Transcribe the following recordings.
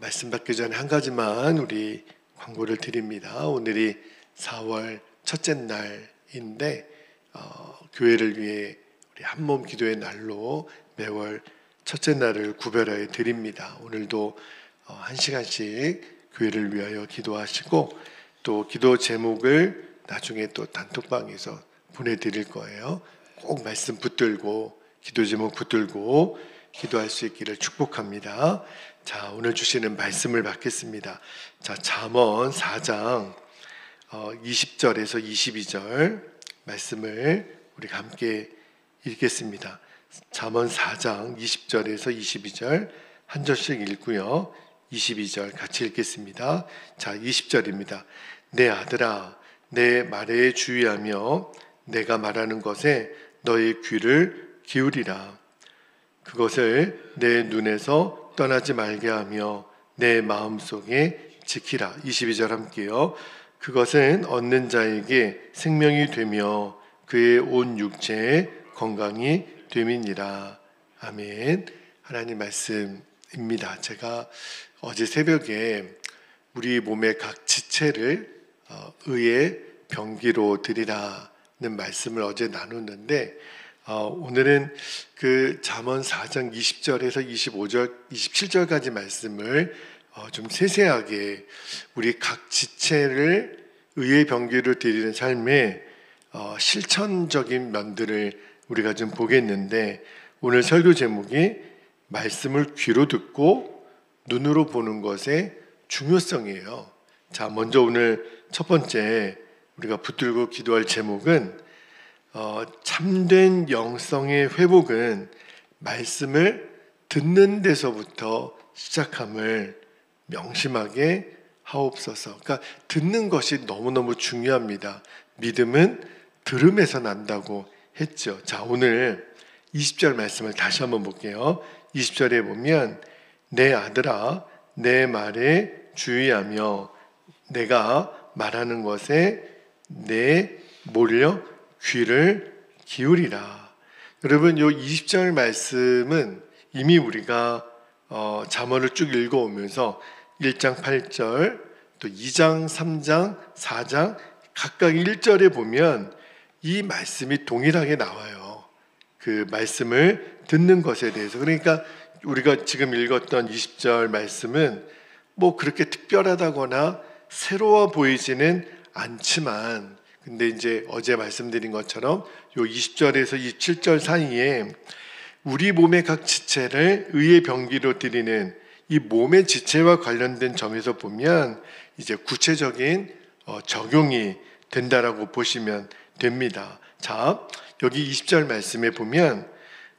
말씀 받기 전에 한 가지만 우리 광고를 드립니다. 오늘이 4월 첫째 날인데 교회를 위해 우리 한몸 기도의 날로 매월 첫째 날을 구별하여 드립니다. 오늘도 1시간씩 교회를 위하여 기도하시고 또 기도 제목을 나중에 또 단톡방에서 보내드릴 거예요. 꼭 말씀 붙들고 기도 제목 붙들고 기도할 수 있기를 축복합니다. 자, 오늘 주시는 말씀을 받겠습니다. 자, 잠언 4장 20절에서 22절 말씀을 우리가 함께 읽겠습니다. 잠언 4장 20절에서 22절 한 절씩 읽고요. 22절 같이 읽겠습니다. 자, 20절입니다. 내 아들아, 내 말에 주의하며 내가 말하는 것에 너의 귀를 기울이라. 그것을 내 눈에서 떠나지 말게 하며 내 마음속에 지키라. 22절 함께요. 그것은 얻는 자에게 생명이 되며 그의 온 육체에 건강이 됨이니라. 아멘. 하나님 말씀입니다. 제가 어제 새벽에 우리 몸의 각 지체를 의의 병기로 드리라는 말씀을 어제 나눴는데 오늘은 그 잠언 4장 20절에서 25절, 27절까지 말씀을 좀 세세하게 우리 각 지체를 의의 병기로 드리는 삶의 실천적인 면들을 우리가 좀 보겠는데, 오늘 설교 제목이 말씀을 귀로 듣고 눈으로 보는 것의 중요성이에요. 자, 먼저 오늘 첫 번째 우리가 붙들고 기도할 제목은 참된 영성의 회복은 말씀을 듣는 데서부터 시작함을 명심하게 하옵소서. 그러니까 듣는 것이 너무너무 중요합니다. 믿음은 들음에서 난다고 했죠. 자, 오늘 20절 말씀을 다시 한번 볼게요. 20절에 보면 내 아들아, 내 말에 주의하며 내가 말하는 것에 내 귀를 기울이라. 여러분, 이 20절 말씀은 이미 우리가 잠언을 쭉 읽어오면서 1장 8절, 또 2장, 3장, 4장 각각 1절에 보면 이 말씀이 동일하게 나와요. 그 말씀을 듣는 것에 대해서. 그러니까 우리가 지금 읽었던 20절 말씀은 뭐 그렇게 특별하다거나 새로워 보이지는 않지만, 근데 이제 어제 말씀드린 것처럼 요 20절에서 27절 사이에 우리 몸의 각 지체를 의의 병기로 드리는 이 몸의 지체와 관련된 점에서 보면 이제 구체적인 적용이 된다라고 보시면 됩니다. 자, 여기 20절 말씀에 보면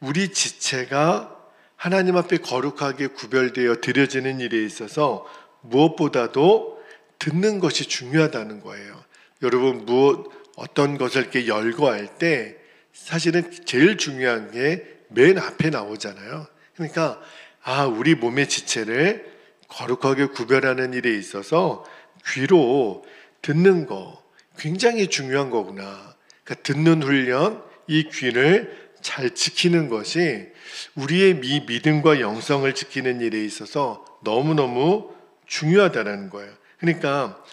우리 지체가 하나님 앞에 거룩하게 구별되어 드려지는 일에 있어서 무엇보다도 듣는 것이 중요하다는 거예요. 여러분, 어떤 것을 이렇게 열거할 때 사실은 제일 중요한 게 맨 앞에 나오잖아요. 그러니까 우리 몸의 지체를 거룩하게 구별하는 일에 있어서 귀로 듣는 거 굉장히 중요한 거구나. 그러니까 듣는 훈련, 이 귀를 잘 지키는 것이 우리의 믿음과 영성을 지키는 일에 있어서 너무너무 중요하다는 거예요. 그러니까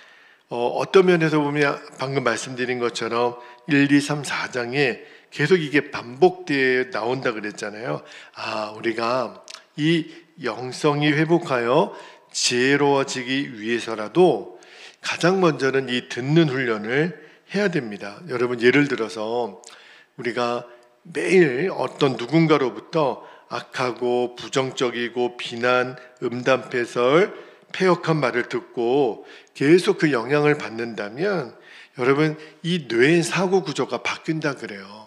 어떤 면에서 보면 방금 말씀드린 것처럼 1, 2, 3, 4장에 계속 이게 반복되어 나온다 그랬잖아요. 우리가 이 영성이 회복하여 지혜로워지기 위해서라도 가장 먼저는 이 듣는 훈련을 해야 됩니다. 여러분, 예를 들어서 우리가 매일 어떤 누군가로부터 악하고 부정적이고 비난, 음담패설, 패역한 말을 듣고 계속 그 영향을 받는다면 여러분, 이 뇌의 사고 구조가 바뀐다 그래요.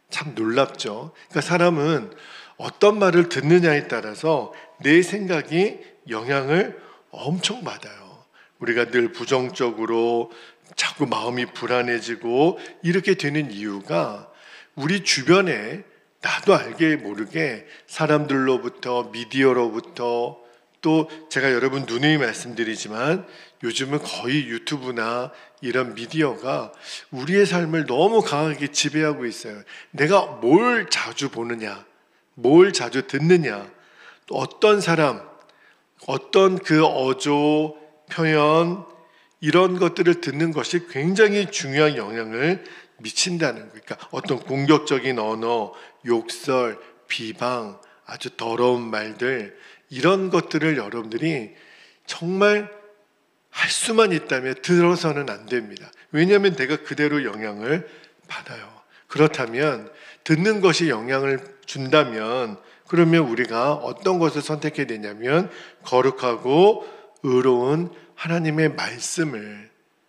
참 놀랍죠. 그러니까 사람은 어떤 말을 듣느냐에 따라서 내 생각이 영향을 엄청 받아요. 우리가 늘 부정적으로 자꾸 마음이 불안해지고 이렇게 되는 이유가 우리 주변에 나도 알게 모르게 사람들로부터, 미디어로부터, 또 제가 여러분 누누이 말씀드리지만 요즘은 거의 유튜브나 이런 미디어가 우리의 삶을 너무 강하게 지배하고 있어요. 내가 뭘 자주 보느냐, 뭘 자주 듣느냐, 또 어떤 사람, 어떤 그 어조, 표현 이런 것들을 듣는 것이 굉장히 중요한 영향을 미친다는 거예요. 그러니까 어떤 공격적인 언어, 욕설, 비방, 아주 더러운 말들 이런 것들을 여러분들이 정말 할 수만 있다면 들어서는 안 됩니다. 왜냐하면 내가 그대로 영향을 받아요. 그렇다면 듣는 것이 영향을 준다면 그러면 우리가 어떤 것을 선택해야 되냐면 거룩하고 의로운 하나님의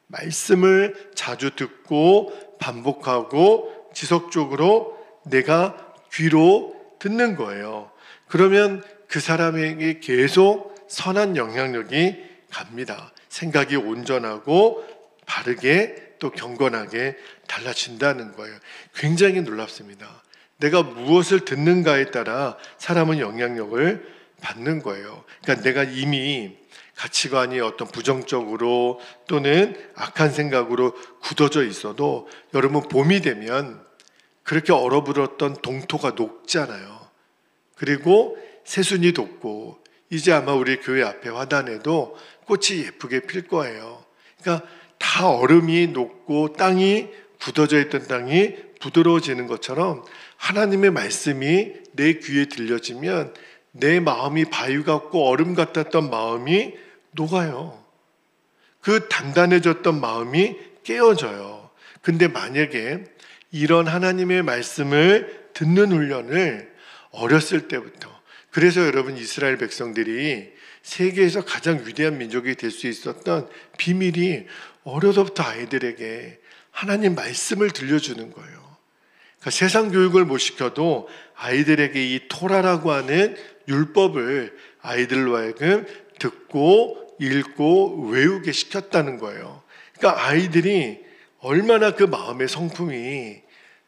말씀을 자주 듣고 반복하고 지속적으로 내가 귀로 듣는 거예요. 그러면 그 사람에게 계속 선한 영향력이 갑니다. 생각이 온전하고 바르게 또 경건하게 달라진다는 거예요. 굉장히 놀랍습니다. 내가 무엇을 듣는가에 따라 사람은 영향력을 받는 거예요. 그러니까 내가 이미 가치관이 어떤 부정적으로 또는 악한 생각으로 굳어져 있어도 여러분 봄이 되면 그렇게 얼어붙었던 동토가 녹잖아요. 그리고 새순이 돋고 이제 아마 우리 교회 앞에 화단에도 꽃이 예쁘게 필 거예요. 그러니까 다 얼음이 녹고 땅이 굳어져 있던 땅이 부드러워지는 것처럼 하나님의 말씀이 내 귀에 들려지면 내 마음이 바위 같고 얼음 같았던 마음이 녹아요. 그 단단해졌던 마음이 깨어져요. 근데 만약에 이런 하나님의 말씀을 듣는 훈련을 어렸을 때부터, 그래서 여러분 이스라엘 백성들이 세계에서 가장 위대한 민족이 될 수 있었던 비밀이 어려서부터 아이들에게 하나님 말씀을 들려주는 거예요. 그러니까 세상 교육을 못 시켜도 아이들에게 이 토라라고 하는 율법을 아이들로 하여금 듣고 읽고 외우게 시켰다는 거예요. 그러니까 아이들이 얼마나 그 마음의 성품이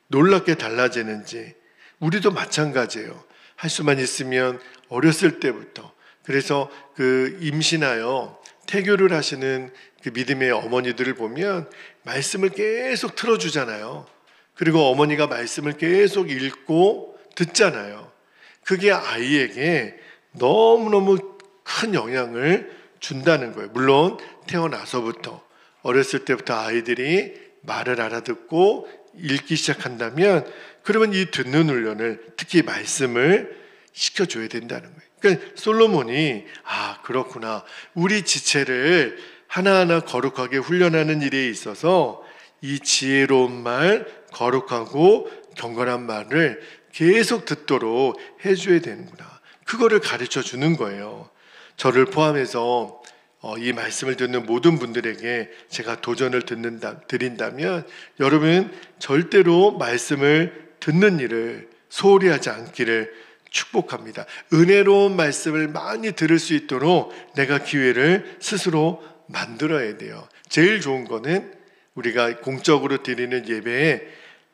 놀랍게 달라지는지 우리도 마찬가지예요. 할 수만 있으면 어렸을 때부터, 그래서 그 임신하여 태교를 하시는 그 믿음의 어머니들을 보면 말씀을 계속 틀어주잖아요. 그리고 어머니가 말씀을 계속 읽고 듣잖아요. 그게 아이에게 너무너무 큰 영향을 준다는 거예요. 물론 태어나서부터, 어렸을 때부터 아이들이 말을 알아듣고 읽기 시작한다면 그러면 이 듣는 훈련을, 특히 말씀을 시켜줘야 된다는 거예요. 그러니까 솔로몬이 그렇구나, 우리 지체를 하나하나 거룩하게 훈련하는 일에 있어서 이 지혜로운 말, 거룩하고 경건한 말을 계속 듣도록 해줘야 되는구나. 그거를 가르쳐 주는 거예요. 저를 포함해서 이 말씀을 듣는 모든 분들에게 제가 도전을 드린다면 여러분 절대로 말씀을 듣는 일을 소홀히 하지 않기를 축복합니다. 은혜로운 말씀을 많이 들을 수 있도록 내가 기회를 스스로 만들어야 돼요. 제일 좋은 거는 우리가 공적으로 드리는 예배에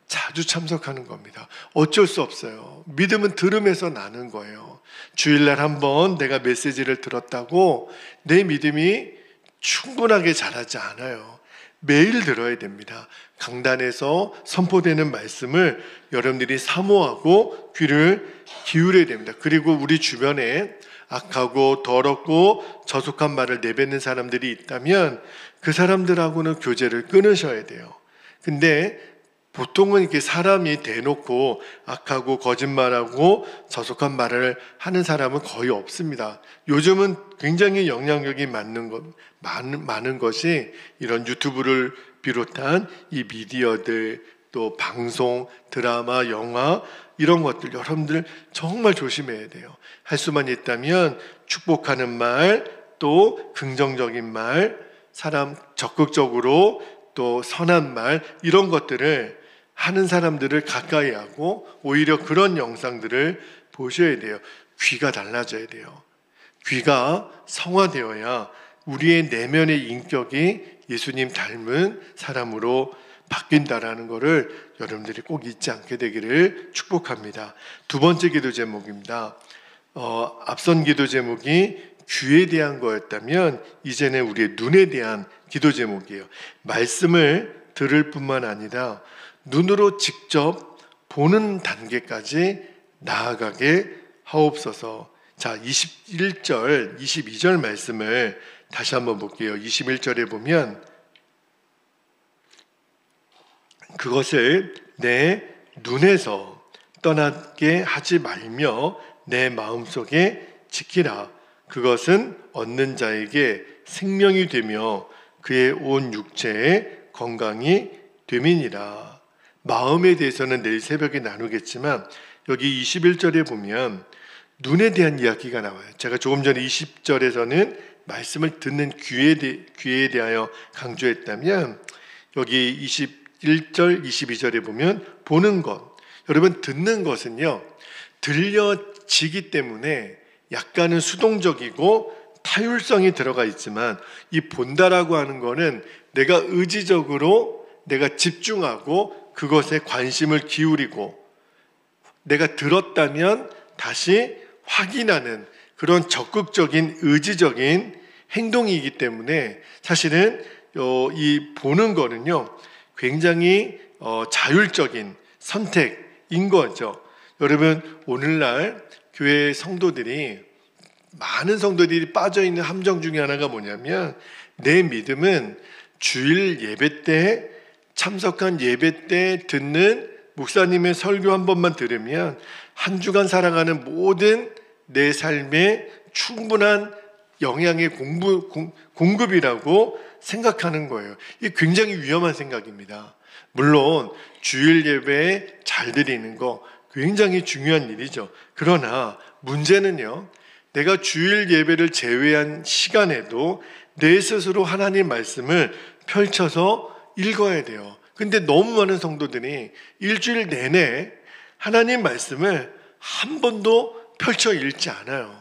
자주 참석하는 겁니다. 어쩔 수 없어요. 믿음은 들음에서 나는 거예요. 주일날 한번 내가 메시지를 들었다고 내 믿음이 충분하게 자라지 않아요. 매일 들어야 됩니다. 강단에서 선포되는 말씀을 여러분들이 사모하고 귀를 기울여야 됩니다. 그리고 우리 주변에 악하고 더럽고 저속한 말을 내뱉는 사람들이 있다면 그 사람들하고는 교제를 끊으셔야 돼요. 근데 보통은 이렇게 사람이 대놓고 악하고 거짓말하고 저속한 말을 하는 사람은 거의 없습니다. 요즘은 굉장히 영향력이 많은 것이 이런 유튜브를 비롯한 이 미디어들, 또 방송, 드라마, 영화 이런 것들 여러분들 정말 조심해야 돼요. 할 수만 있다면 축복하는 말, 또 긍정적인 말, 사람 적극적으로 또 선한 말 이런 것들을 하는 사람들을 가까이 하고 오히려 그런 영상들을 보셔야 돼요. 귀가 달라져야 돼요. 귀가 성화되어야 우리의 내면의 인격이 예수님 닮은 사람으로 바뀐다라는 것을 여러분들이 꼭 잊지 않게 되기를 축복합니다. 두 번째 기도 제목입니다. 앞선 기도 제목이 귀에 대한 거였다면 이제는 우리의 눈에 대한 기도 제목이에요. 말씀을 들을 뿐만 아니라 눈으로 직접 보는 단계까지 나아가게 하옵소서. 자, 21절, 22절 말씀을 다시 한번 볼게요. 21절에 보면 그것을 내 눈에서 떠나게 하지 말며 내 마음속에 지키라. 그것은 얻는 자에게 생명이 되며 그의 온 육체에 건강이 됨이니라. 마음에 대해서는 내일 새벽에 나누겠지만 여기 21절에 보면 눈에 대한 이야기가 나와요. 제가 조금 전에 20절에서는 말씀을 듣는 귀에 대하여 강조했다면 여기 21절, 22절에 보면 보는 것. 여러분, 듣는 것은요, 들려지기 때문에 약간은 수동적이고 타율성이 들어가 있지만 이 본다라고 하는 거는 내가 의지적으로 내가 집중하고 그것에 관심을 기울이고 내가 들었다면 다시 확인하는 그런 적극적인 의지적인 행동이기 때문에 사실은 이 보는 거는요 굉장히 자율적인 선택인 거죠. 여러분, 오늘날 교회 성도들이 많은 성도들이 빠져있는 함정 중에 하나가 뭐냐면 내 믿음은 주일 예배 때 참석한 예배 때 듣는 목사님의 설교 한 번만 들으면 한 주간 살아가는 모든 내 삶에 충분한 영양의 공급이라고 생각하는 거예요. 이게 굉장히 위험한 생각입니다. 물론 주일 예배에 잘 드리는 거 굉장히 중요한 일이죠. 그러나 문제는요, 내가 주일 예배를 제외한 시간에도 내 스스로 하나님 말씀을 펼쳐서 읽어야 돼요. 근데 너무 많은 성도들이 일주일 내내 하나님 말씀을 한 번도 펼쳐 읽지 않아요.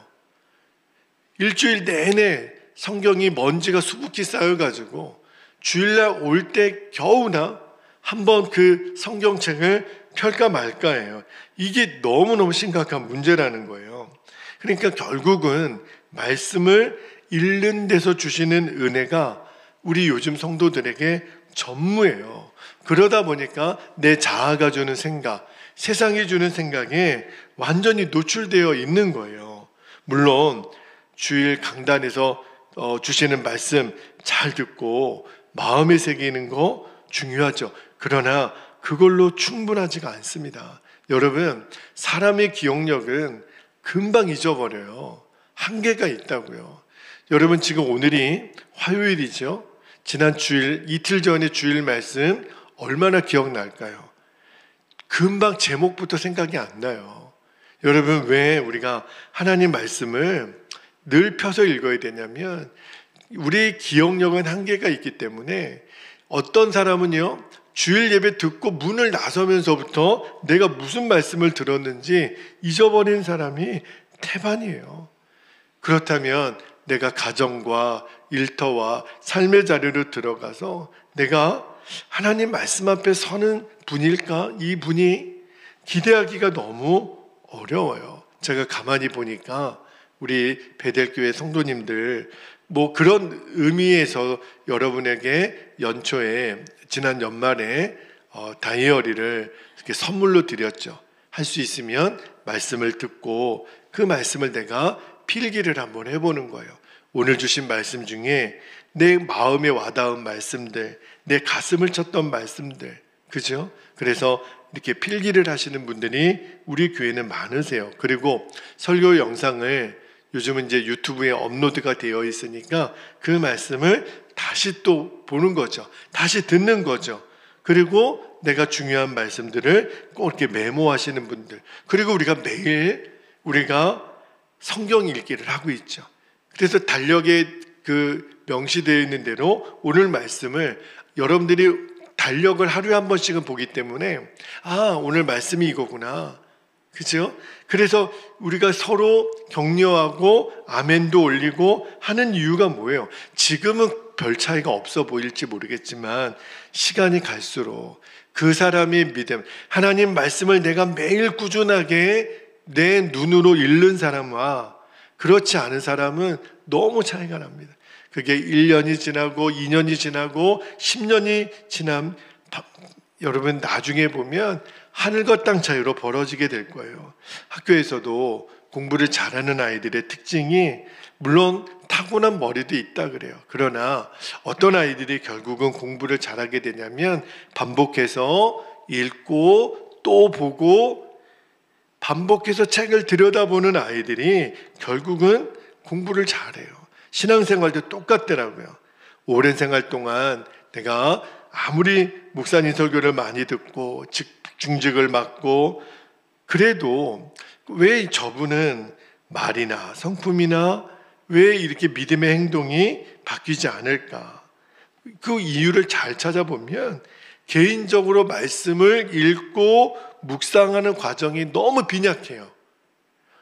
일주일 내내 성경이 먼지가 수북히 쌓여가지고 주일날 올 때 겨우나 한번 그 성경책을 펼까 말까예요. 이게 너무너무 심각한 문제라는 거예요. 그러니까 결국은 말씀을 읽는 데서 주시는 은혜가 우리 요즘 성도들에게 전무해요. 그러다 보니까 내 자아가 주는 생각, 세상이 주는 생각에 완전히 노출되어 있는 거예요. 물론 주일 강단에서 주시는 말씀 잘 듣고 마음에 새기는 거 중요하죠. 그러나 그걸로 충분하지가 않습니다. 여러분, 사람의 기억력은 금방 잊어버려요. 한계가 있다고요. 여러분, 지금 오늘이 화요일이죠. 지난 주일, 이틀 전에 주일 말씀 얼마나 기억날까요? 금방 제목부터 생각이 안 나요. 여러분, 왜 우리가 하나님 말씀을 늘 펴서 읽어야 되냐면 우리의 기억력은 한계가 있기 때문에 어떤 사람은요 주일 예배 듣고 문을 나서면서부터 내가 무슨 말씀을 들었는지 잊어버린 사람이 태반이에요. 그렇다면 내가 가정과 일터와 삶의 자리로 들어가서 내가 하나님 말씀 앞에 서는 분일까? 이 분이 기대하기가 너무 어려워요. 제가 가만히 보니까 우리 베델교회 성도님들 뭐 그런 의미에서 여러분에게 연초에 지난 연말에 다이어리를 이렇게 선물로 드렸죠. 할 수 있으면 말씀을 듣고 그 말씀을 내가 필기를 한번 해보는 거예요. 오늘 주신 말씀 중에 내 마음에 와닿은 말씀들, 내 가슴을 쳤던 말씀들, 그죠? 그래서 이렇게 필기를 하시는 분들이 우리 교회는 많으세요. 그리고 설교 영상을 요즘은 이제 유튜브에 업로드가 되어 있으니까 그 말씀을 다시 또 보는 거죠. 다시 듣는 거죠. 그리고 내가 중요한 말씀들을 꼭 이렇게 메모하시는 분들. 그리고 우리가 매일 우리가 성경 읽기를 하고 있죠. 그래서 달력에 그 명시되어 있는 대로 오늘 말씀을 여러분들이 달력을 하루에 한 번씩은 보기 때문에 오늘 말씀이 이거구나. 그죠? 그래서 우리가 서로 격려하고 아멘도 올리고 하는 이유가 뭐예요? 지금은 별 차이가 없어 보일지 모르겠지만 시간이 갈수록 그 사람의 믿음, 하나님 말씀을 내가 매일 꾸준하게 내 눈으로 읽는 사람과 그렇지 않은 사람은 너무 차이가 납니다. 그게 1년이 지나고 2년이 지나고 10년이 지난 여러분 나중에 보면 하늘과 땅 차이로 벌어지게 될 거예요. 학교에서도 공부를 잘하는 아이들의 특징이 물론 타고난 머리도 있다 그래요. 그러나 어떤 아이들이 결국은 공부를 잘하게 되냐면 반복해서 읽고 또 보고 반복해서 책을 들여다보는 아이들이 결국은 공부를 잘해요. 신앙생활도 똑같더라고요. 오랜 생활 동안 내가 아무리 목사님 설교를 많이 듣고 중직을 맡고 그래도 왜 저분은 말이나 성품이나 왜 이렇게 믿음의 행동이 바뀌지 않을까? 그 이유를 잘 찾아보면 개인적으로 말씀을 읽고 묵상하는 과정이 너무 빈약해요.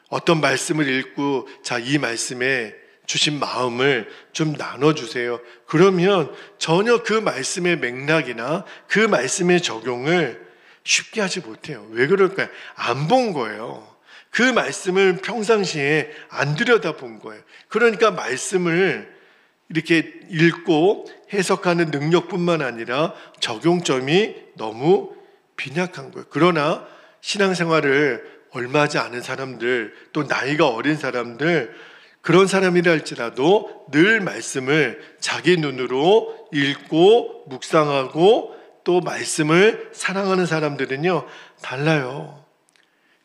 어떤 말씀을 읽고 자, 이 말씀에 주신 마음을 좀 나눠주세요. 그러면 전혀 그 말씀의 맥락이나 그 말씀의 적용을 쉽게 하지 못해요. 왜 그럴까요? 안 본 거예요. 그 말씀을 평상시에 안 들여다본 거예요. 그러니까 말씀을 이렇게 읽고 해석하는 능력뿐만 아니라 적용점이 너무 빈약한 거예요. 그러나 신앙생활을 얼마 하지 않은 사람들, 또 나이가 어린 사람들, 그런 사람이라 할지라도 늘 말씀을 자기 눈으로 읽고 묵상하고 또 말씀을 사랑하는 사람들은요, 달라요.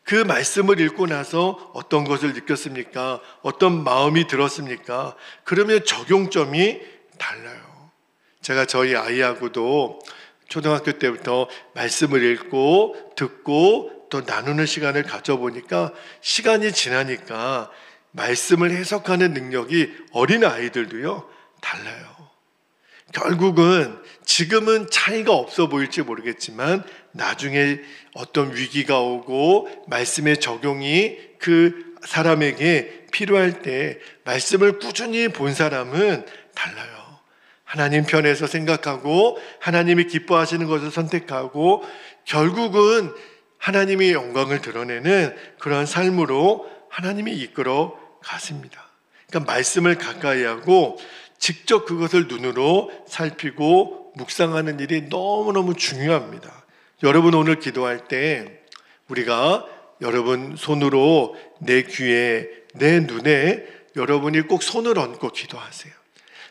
그 말씀을 읽고 나서 어떤 것을 느꼈습니까? 어떤 마음이 들었습니까? 그러면 적용점이 달라요. 제가 저희 아이하고도 초등학교 때부터 말씀을 읽고 듣고 또 나누는 시간을 가져보니까 시간이 지나니까 말씀을 해석하는 능력이 어린 아이들도요, 달라요. 결국은 지금은 차이가 없어 보일지 모르겠지만 나중에 어떤 위기가 오고 말씀의 적용이 그 사람에게 필요할 때 말씀을 꾸준히 본 사람은 달라요. 하나님 편에서 생각하고 하나님이 기뻐하시는 것을 선택하고 결국은 하나님의 영광을 드러내는 그런 삶으로 하나님이 이끌어 가십니다. 그러니까 말씀을 가까이 하고 직접 그것을 눈으로 살피고 묵상하는 일이 너무너무 중요합니다. 여러분 오늘 기도할 때 우리가 여러분 손으로 내 귀에 내 눈에 여러분이 꼭 손을 얹고 기도하세요.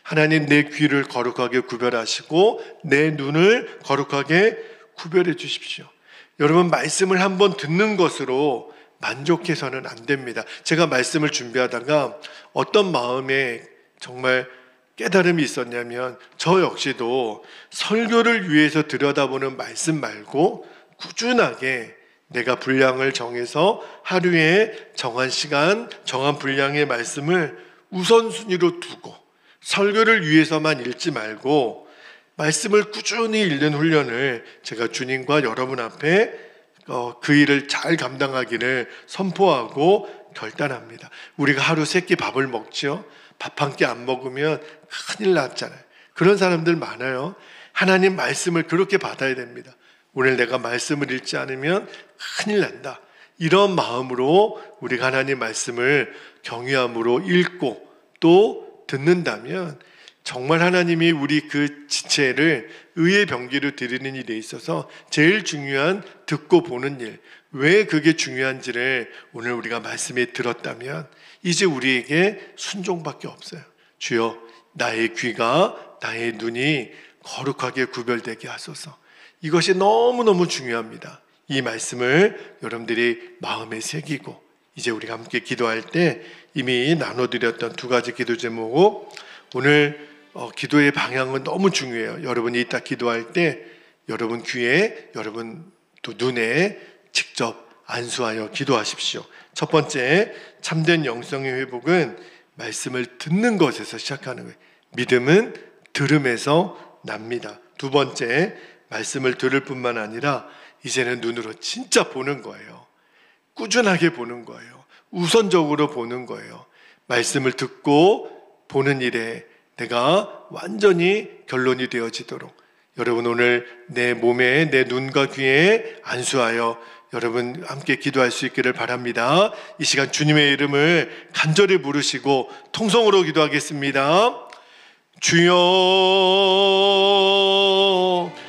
하나님 내 귀를 거룩하게 구별하시고 내 눈을 거룩하게 구별해 주십시오. 여러분 말씀을 한번 듣는 것으로 만족해서는 안 됩니다. 제가 말씀을 준비하다가 어떤 마음에 정말 깨달음이 있었냐면 저 역시도 설교를 위해서 들여다보는 말씀 말고 꾸준하게 내가 분량을 정해서 하루에 정한 시간, 정한 분량의 말씀을 우선순위로 두고 설교를 위해서만 읽지 말고 말씀을 꾸준히 읽는 훈련을 제가 주님과 여러분 앞에 그 일을 잘 감당하기를 선포하고 결단합니다. 우리가 하루 3끼 밥을 먹죠. 밥 한 끼 안 먹으면 큰일 났잖아요. 그런 사람들 많아요. 하나님 말씀을 그렇게 받아야 됩니다. 오늘 내가 말씀을 읽지 않으면 큰일 난다. 이런 마음으로 우리가 하나님 말씀을 경외함으로 읽고 또 듣는다면 정말 하나님이 우리 그 지체를 의의 병기로 드리는 일에 있어서 제일 중요한 듣고 보는 일, 왜 그게 중요한지를 오늘 우리가 말씀에 들었다면 이제 우리에게 순종밖에 없어요. 주여 나의 귀가 나의 눈이 거룩하게 구별되게 하소서. 이것이 너무너무 중요합니다. 이 말씀을 여러분들이 마음에 새기고 이제 우리가 함께 기도할 때 이미 나눠드렸던 2가지 기도 제목, 오늘 기도의 방향은 너무 중요해요. 여러분이 이따 기도할 때 여러분 귀에 여러분 또 눈에 직접 안수하여 기도하십시오. 첫 번째, 참된 영성의 회복은 말씀을 듣는 것에서 시작하는 거예요. 믿음은 들음에서 납니다. 2번째, 말씀을 들을 뿐만 아니라 이제는 눈으로 진짜 보는 거예요. 꾸준하게 보는 거예요. 우선적으로 보는 거예요. 말씀을 듣고 보는 일에 내가 완전히 결론이 되어지도록 여러분 오늘 내 몸에 내 눈과 귀에 안수하여 여러분 함께 기도할 수 있기를 바랍니다. 이 시간 주님의 이름을 간절히 부르시고 통성으로 기도하겠습니다. 주여